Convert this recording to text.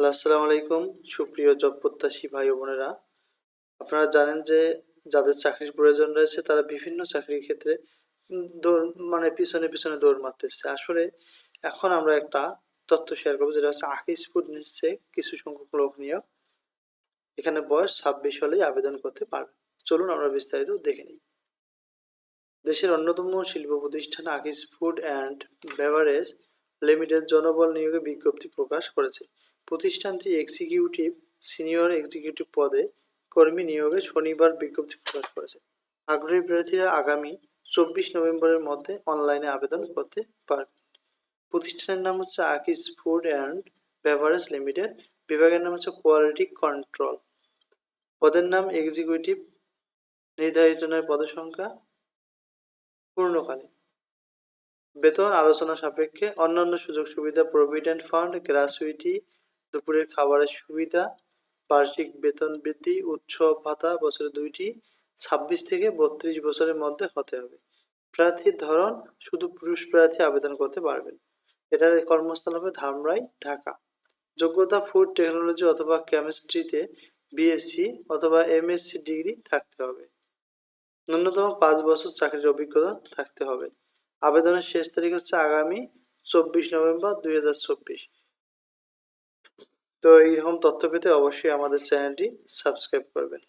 Hello, আসসালামু আলাইকুম। সুপ্রিয় জব প্রত্যাশী ভাই ও বোনেরা, আপনারা জানেন যে যাদের চাকরির প্রয়োজন রয়েছে তারা বিভিন্ন চাকরির ক্ষেত্রে দৌড় মানে পিছনে দৌড় মারতেছে। আসলে এখন আমরা একটা তথ্য শেয়ার করব, যেটা হচ্ছে আকিজ ফুড নিচ্ছে কিছু সংখ্যক লোক নিয়োগ। এখানে বয়স 26 হলেই আবেদন করতে পারবে। চলুন আমরা বিস্তারিত দেখে নিই। দেশের অন্যতম শিল্প প্রতিষ্ঠান Akij food and beverage limited জনবল নিয়োগে বিজ্ঞপ্তি প্রকাশ করেছে। প্রতিষ্ঠানটি সিনিয়র এক্সিকিউটিভ পদে কর্মী নিয়োগে শনিবার বিজ্ঞপ্তি প্রকাশ করেছে। আগ্রহী প্রার্থীরা আগামী 24 নভেম্বরের মধ্যে অনলাইনে আবেদন করতে পারবেন। প্রতিষ্ঠানের নাম হচ্ছে Akij food and beverage limited. বিভাগের নাম হচ্ছে কোয়ালিটি কন্ট্রোল। পদের নাম এক্সিকিউটিভ। নির্ধারিত নয় পদসংখ্যা। পূর্ণকালীন। বেতন আলোচনা সাপেক্ষে। অন্যান্য সুযোগ সুবিধা: প্রভিডেন্ট ফান্ড, গ্র্যাচুইটি, দুপুরের খাবারের সুবিধা, বার্ষিক বেতন বৃদ্ধি, উৎসব ভাতা বছরে 2টি, 26 থেকে 32 বছরের মধ্যে হতে হবে। প্রার্থীর ধরন: শুধু পুরুষ প্রার্থী আবেদন করতে পারবেন। এটার কর্মস্থল হবে ধামরাই, ঢাকা। যোগ্যতা: ফুড টেকনোলজি অথবা কেমিস্ট্রিতে বিএসসি অথবা এমএসসি ডিগ্রি থাকতে হবে। ন্যূনতম 5 বছর চাকরির অভিজ্ঞতা থাকতে হবে। আবেদনের শেষ তারিখ হচ্ছে আগামী 24 নভেম্বর 2024। তো এইরকম তথ্য পেতে অবশ্যই আমাদের চ্যানেলটি সাবস্ক্রাইব করবেন।